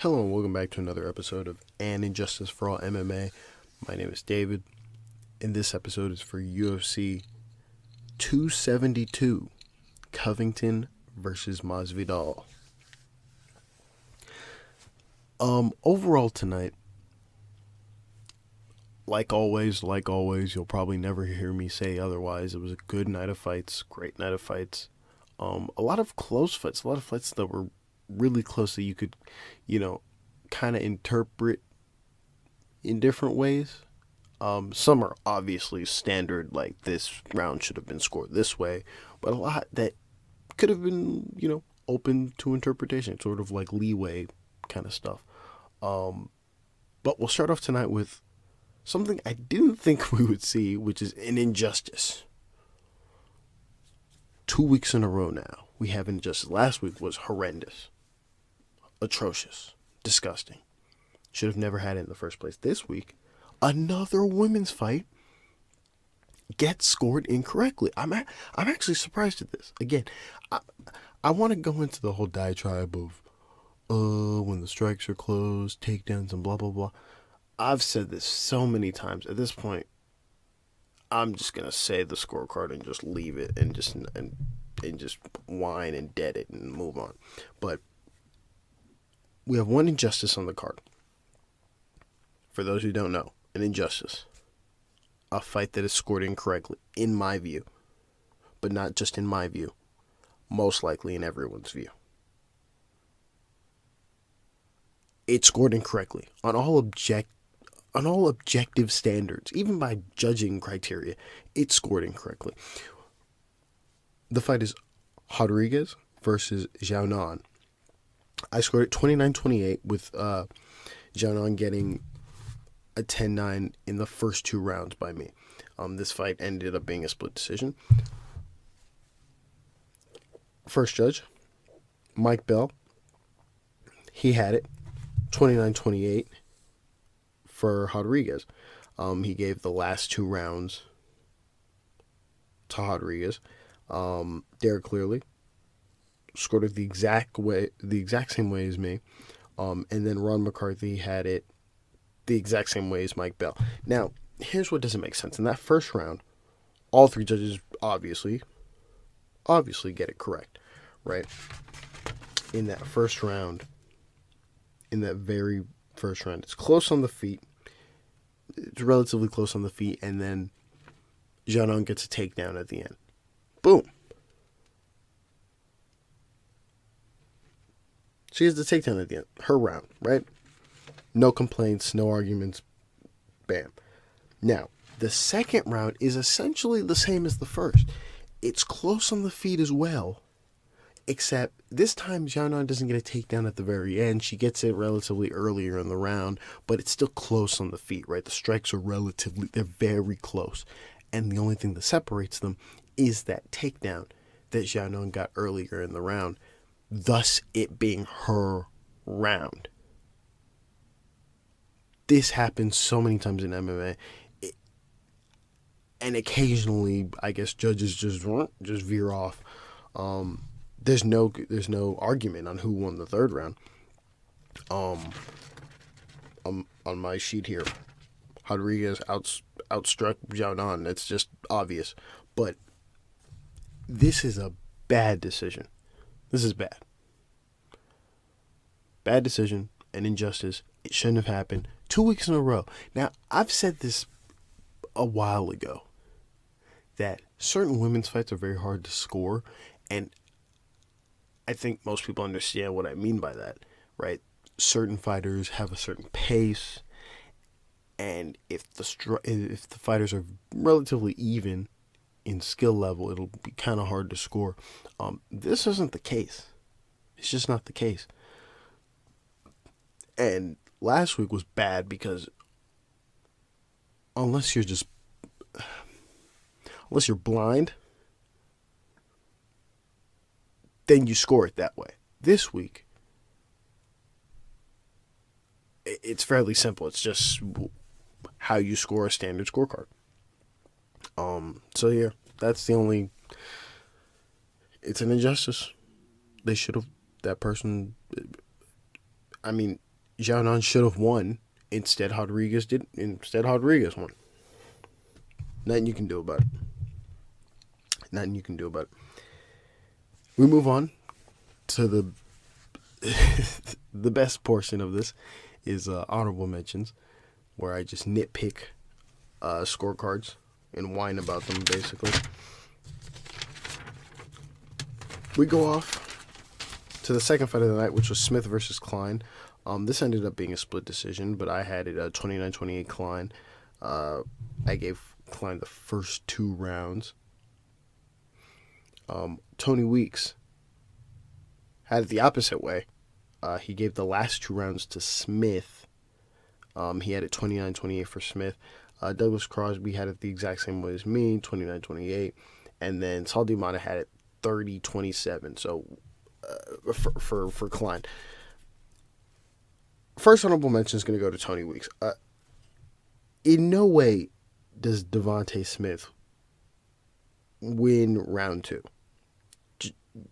Hello and welcome back to another episode of Injustice For All MMA. My name is David, and this episode is for UFC 272, Covington versus Masvidal. Overall tonight, like always, you'll probably never hear me say otherwise. It was a good night of fights, great night of fights. A lot of close fights, a lot of fights that were really close that you could, kind of interpret in different ways. Some are obviously standard, like this round should have been scored this way, but a lot that could have been, open to interpretation, sort of like leeway kind of stuff. But we'll start off tonight with something I didn't think we would see, which is an injustice. 2 weeks in a row now, we have injustice. Last week was horrendous. Atrocious. Disgusting. Should have never had it in the first place. This week, another women's fight gets scored incorrectly. I'm actually surprised at this. Again, I want to go into the whole diatribe of when the strikes are closed, takedowns, and blah, blah, blah. I've said this so many times. At this point, I'm just going to say the scorecard and just leave it and just whine and dead it and move on. But we have one injustice on the card. For those who don't know, an injustice. A fight that is scored incorrectly, in my view. But not just in my view. Most likely in everyone's view. It's scored incorrectly. On all objective standards, even by judging criteria, it's scored incorrectly. The fight is Rodriguez versus Xiaonan. I scored it 29-28 with Xiaonan getting a 10-9 in the first two rounds by me. This fight ended up being a split decision. First judge, Mike Bell. He had it 29-28 for Rodriguez. He gave the last two rounds to Rodriguez. Derek clearly scored it the exact same way as me. And then Ron McCarthy had it the exact same way as Mike Bell. Now, here's what doesn't make sense. In that first round, all three judges obviously get it correct, right? In that first round, in that very first round, it's close on the feet. It's relatively close on the feet, and then Xiaonan gets a takedown at the end. Boom. She has the takedown at the end. Her round, right? No complaints, no arguments. Bam. Now, the second round is essentially the same as the first. It's close on the feet as well. Except this time, Xiaonan doesn't get a takedown at the very end. She gets it relatively earlier in the round, but it's still close on the feet, right? The strikes are they're very close. And the only thing that separates them is that takedown that Xiaonan got earlier in the round, thus it being her round. This happens so many times in MMA, and occasionally, I guess, judges just veer off. There's no argument on who won the third round. On my sheet here, Rodriguez outstruck Xiaonan. It's just obvious. But this is a bad decision. This is bad. Bad decision, an injustice. It shouldn't have happened. 2 weeks in a row. Now, I've said this a while ago, that certain women's fights are very hard to score, and I think most people understand what I mean by that, right? Certain fighters have a certain pace, and if the fighters are relatively even in skill level, it'll be kind of hard to score. This isn't the case. It's just not the case. And last week was bad because unless you're blind, then you score it that way. This week, it's fairly simple. It's just how you score a standard scorecard. So yeah, that's the only. It's an injustice. They should have. That person. I mean, Xiaonan should have won. Instead, Rodriguez did. Instead, Rodriguez won. Nothing you can do about it. Nothing you can do about it. We move on to the the best portion of this is honorable mentions, where I just nitpick scorecards and whine about them, basically. We go off to the second fight of the night, which was Smith versus Klein. This ended up being a split decision, but I had it 29-28 Klein. I gave Klein the first 2 rounds. Tony Weeks had it the opposite way. He gave the last 2 rounds to Smith. He had it 29-28 for Smith. Douglas Crosby had it the exact same way as me, 29-28. And then Saul Diamante had it 30-27. So for Klein. First honorable mention is going to go to Tony Weeks. In no way does Devontae Smith win round 2.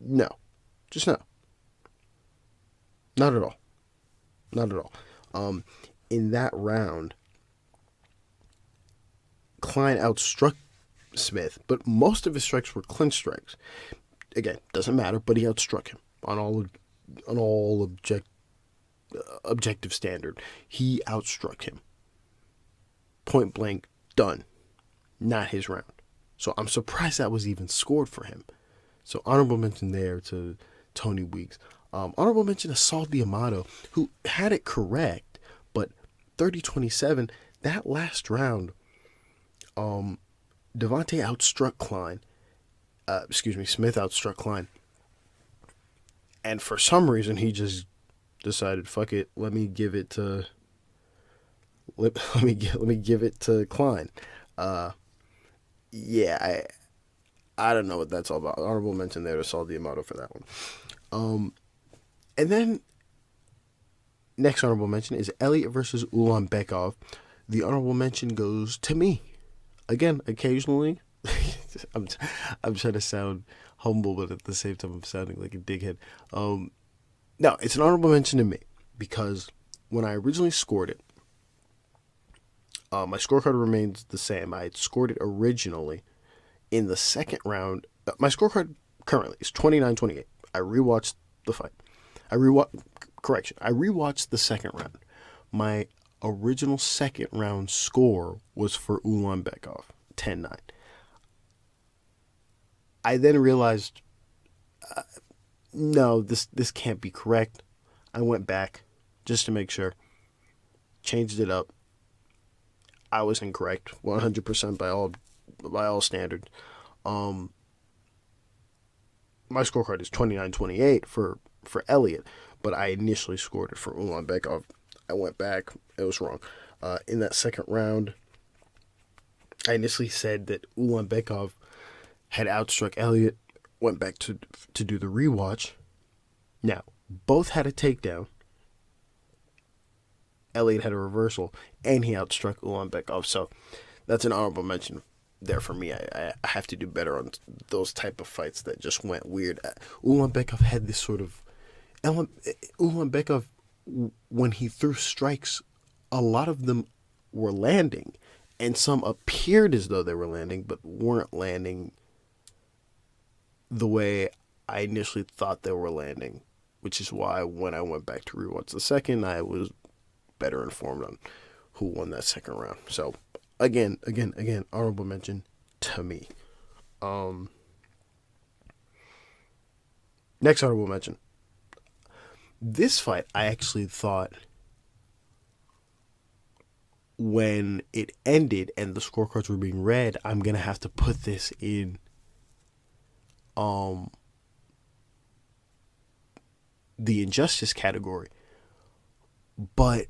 No. Just no. Not at all. Not at all. In that round, Klein outstruck Smith, but most of his strikes were clinch strikes. Again, doesn't matter, but he outstruck him on all objective standard. He outstruck him. Point blank, done. Not his round. So I'm surprised that was even scored for him. So honorable mention there to Tony Weeks. Honorable mention to Saul Diamante, who had it correct, but 30-27, that last round, Devontae outstruck Klein. Smith outstruck Klein. And for some reason, he just decided, fuck it, let me give it to Klein. Yeah, I don't know what that's all about. Honorable mention there to Saul Diamante for that one. And then next honorable mention is Elliot versus Ulanbekov. The honorable mention goes to me. Again, occasionally, I'm trying to sound humble, but at the same time, I'm sounding like a dickhead. No, it's an honorable mention to me because when I originally scored it, my scorecard remains the same. I had scored it originally in the second round. My scorecard currently is 29-28. I rewatched the fight. I rewatched the second round. My original second round score was for Ulanbekov, 10-9. I then realized, no, this can't be correct. I went back just to make sure, changed it up. I was incorrect, 100% by all standards. My scorecard is 29-28 for Elliot, but I initially scored it for Ulanbekov. I went back, it was wrong. In that second round, I initially said that Ulanbekov had outstruck Elliot, went back to do the rewatch. Now, both had a takedown. Elliot had a reversal, and he outstruck Ulanbekov. So that's an honorable mention there for me. I have to do better on those type of fights that just went weird. Ulanbekov had this sort of... Ulanbekov, when he threw strikes, a lot of them were landing, and some appeared as though they were landing, but weren't landing the way I initially thought they were landing, which is why when I went back to rewatch the second, I was better informed on who won that second round. So, again, honorable mention to me. Next honorable mention. This fight, I actually thought when it ended and the scorecards were being read, I'm going to have to put this in the injustice category. But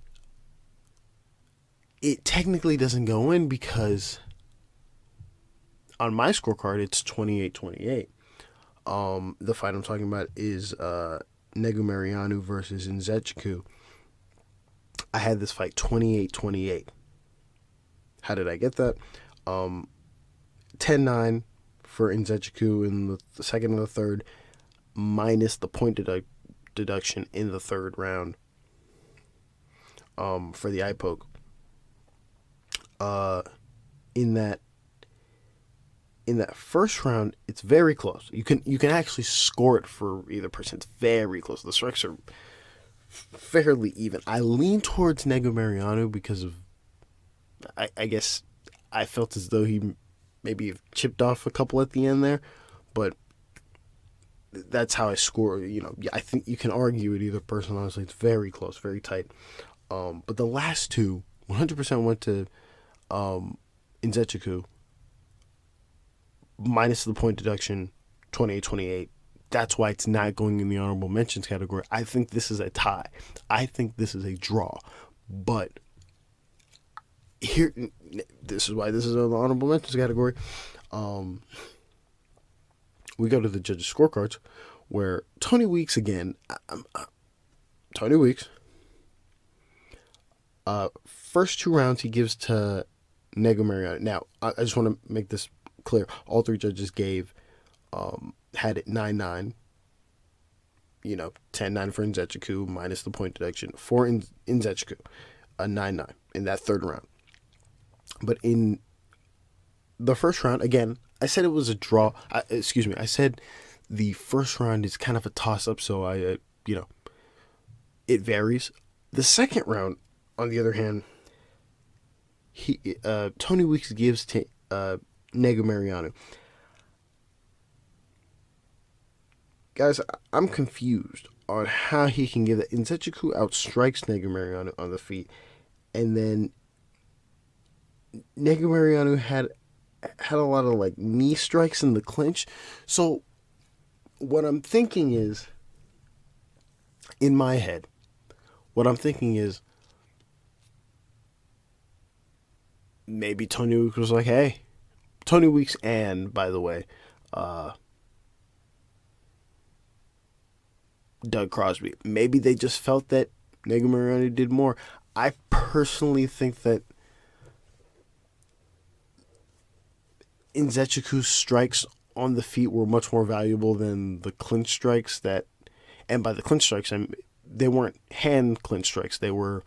it technically doesn't go in because on my scorecard, it's 28-28. The fight I'm talking about is Negumereanu versus Nzechukwu. I had this fight 28-28. How did I get that? 10-9 for Nzechukwu in the second and the third, minus the point deduction in the third round. for the eye poke. In that first round, it's very close. You can actually score it for either person. It's very close. The strikes are fairly even. I lean towards Negumereanu because of, I guess I felt as though he maybe chipped off a couple at the end there, but that's how I score. I think you can argue with either person. Honestly, it's very close, very tight. But the last two, 100% went to Nzechukwu, minus the point deduction, 28-28. That's why it's not going in the honorable mentions category. I think this is a tie. I think this is a draw. But here, this is why this is an honorable mentions category. We go to the judges' scorecards, where Tony Weeks again. Tony Weeks. First two rounds he gives to Negumereanu. Now, I just want to make this clear. All three judges had it 9-9. 10-9 for Nzechukwu, minus the point deduction for Nzechukwu, a 9-9 in that third round. But in the first round, again, I said it was a draw. I said the first round is kind of a toss-up, so it varies. The second round, on the other hand, Tony Weeks gives to Negumereanu. Guys, I'm confused on how he can give that. Nzechukwu outstrikes Negumereanu on the feet, and then Negumereanu had a lot of knee strikes in the clinch. So what I'm thinking is, in my head, maybe Tony Weeks was like, hey, Tony Weeks, and by the way, Doug Crosby. Maybe they just felt that Negumereanu did more. I personally think that Nzechukwu's strikes on the feet were much more valuable than the clinch strikes and by the clinch strikes, they weren't hand clinch strikes. They were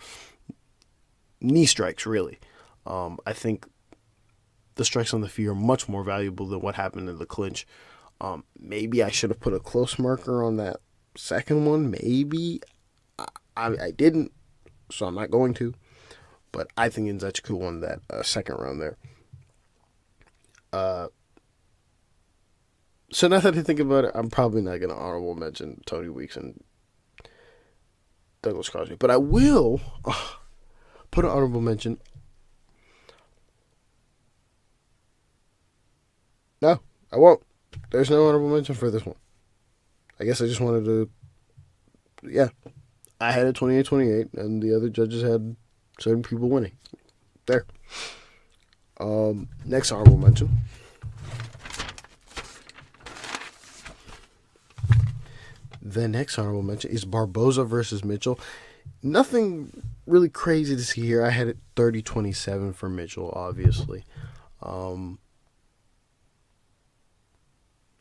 knee strikes, really. I think the strikes on the feet are much more valuable than what happened in the clinch. Maybe I should have put a close marker on that second one. Maybe I didn't, so I'm not going to. But I think Nzechukwu won that second round there. So now that I think about it, I'm probably not going to honorable mention Tony Weeks and Douglas Crosby. But I will put an honorable mention. No, I won't. There's no honorable mention for this one. I guess I just wanted to... Yeah. I had a 28-28, and the other judges had certain people winning. There. Next honorable mention. The next honorable mention is Barboza versus Mitchell. Nothing really crazy to see here. I had it 30-27 for Mitchell, obviously.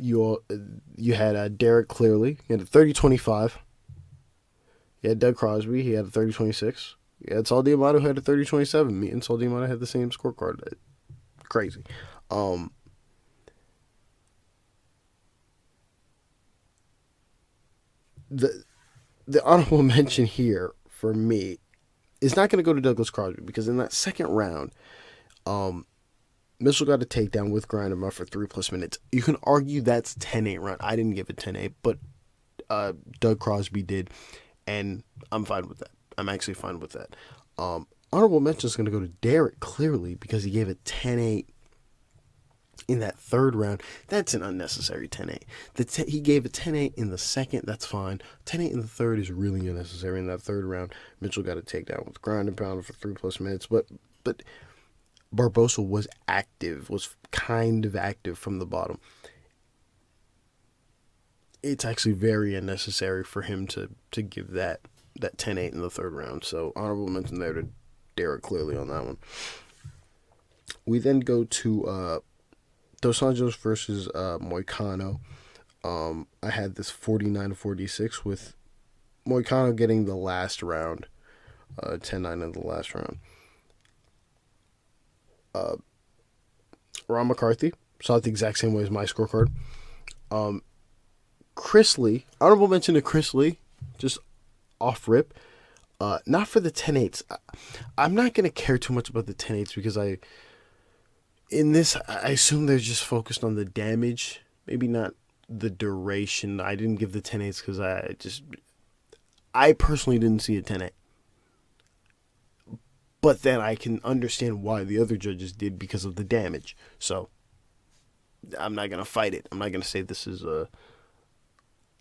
You had Derek Clearly. He had a 30-25. You had Doug Crosby. He had a 30-26. You had Saul D'Amato, who had a 30-27. Me and Saul D'Amato had the same scorecard. Crazy. The honorable mention here for me is not going to go to Douglas Crosby, because in that second round, Mitchell got a takedown with grind him up for 3+ minutes. You can argue that's 10-8 round. I didn't give it 10-8, but Doug Crosby did, and I'm fine with that. I'm actually fine with that. Honorable mention is going to go to Derek Clearly, because he gave it 10-8 in that third round. That's an unnecessary 10-8. He gave it 10-8 in the second. That's fine. 10-8 in the third is really unnecessary. In that third round, Mitchell got a takedown with ground and pound for 3+ minutes. But Barboza was kind of active from the bottom. It's actually very unnecessary for him to give that 10-8 in the third round. So honorable mention there to Derek Clearly on that one. We then go to Dos Anjos versus Moicano. I had this 49-46 with Moicano getting the last round 10-9 in the last round. Ron McCarthy, saw it the exact same way as my scorecard. Chris Lee, honorable mention to Chris Lee, just off rip. Not for the 10-8s. I'm not going to care too much about the 10-8s because I assume they're just focused on the damage, maybe not the duration. I didn't give the 10-8s because I personally didn't see a 10-8. But then I can understand why the other judges did because of the damage. So I'm not going to fight it. I'm not going to say this is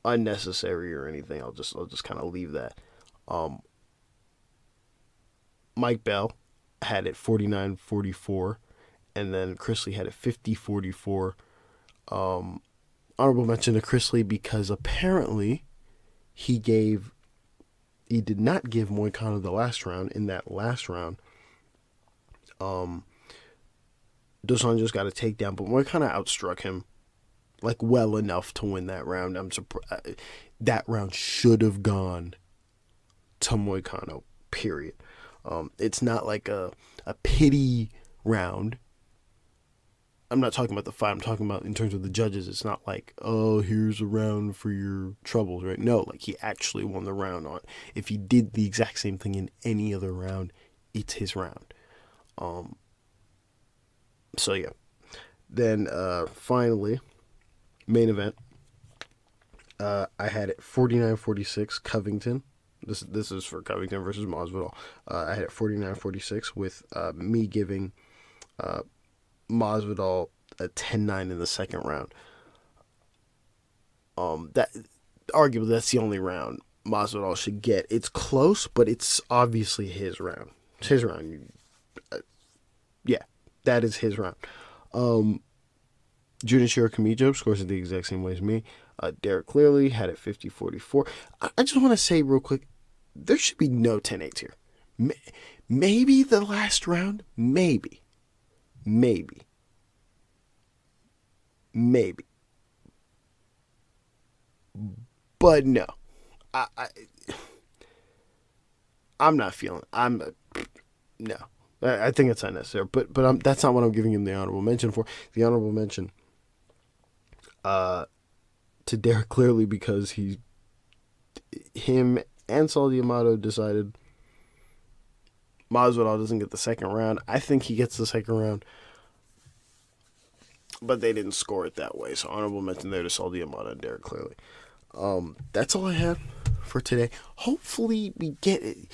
unnecessary or anything. I'll just kind of leave that. Mike Bell had it 49-44, and then Chris Lee had it 50-44. Honorable mention to Chris Lee because apparently he did not give Moicano the last round. In that last round, Dos Anjos got a takedown, but Moicano outstruck him like well enough to win that round. I'm surprised that round should have gone to Moicano, period. It's not like a pity round. I'm not talking about the fight. I'm talking about in terms of the judges. It's not like, oh, here's a round for your troubles, right? No, like he actually won the round on. If he did the exact same thing in any other round, it's his round. So yeah. Then finally, main event. I had it 49-46 Covington. This is for Covington versus Masvidal. I had it 49-46 with me giving Masvidal a 10-9 in the second round. That arguably that's the only round Masvidal should get. It's close, but it's obviously his round. It's his round. Yeah, that is his round. Junichiro Kamijo scores it the exact same way as me. Derek Clearly had it 50-44. I just want to say real quick, there should be no 10-8s here. Maybe the last round, maybe. But no. I'm not feeling it. No. I think it's unnecessary. But that's not what I'm giving him the honorable mention for. The honorable mention to Derek Clearly because him and Saul D'Amato decided Masvidal doesn't get the second round. I think he gets the second round, but they didn't score it that way. So honorable mention there to Saul D'Amato and Derek Clearly. That's all I had for today. Hopefully we get it.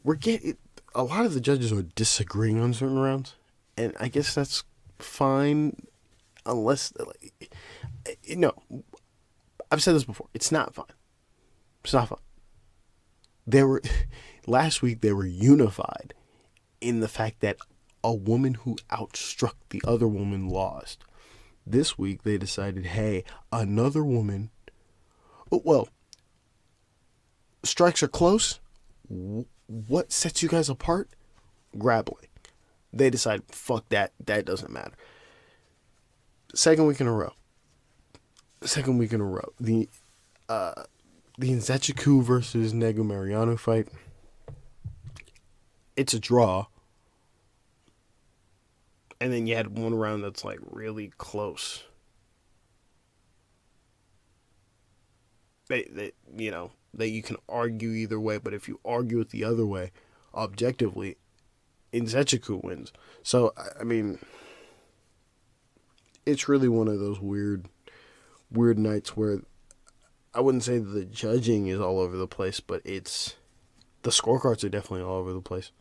We're getting a lot of the judges are disagreeing on certain rounds, and I guess that's fine, unless I've said this before. It's not fun. It's not fun. Last week they were unified in the fact that a woman who outstruck the other woman lost. This week they decided, hey, another woman. Well, strikes are close. What sets you guys apart? Grappling. They decide, fuck that. That doesn't matter. Second week in a row. The Nzechukwu versus Negumereanu fight. It's a draw. And then you had one round that's like really close. That you can argue either way, but if you argue it the other way, objectively, Nzechukwu wins. So, I mean, it's really one of those weird nights where I wouldn't say the judging is all over the place, but the scorecards are definitely all over the place.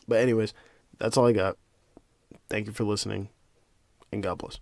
But anyways, that's all I got. Thank you for listening, and God bless.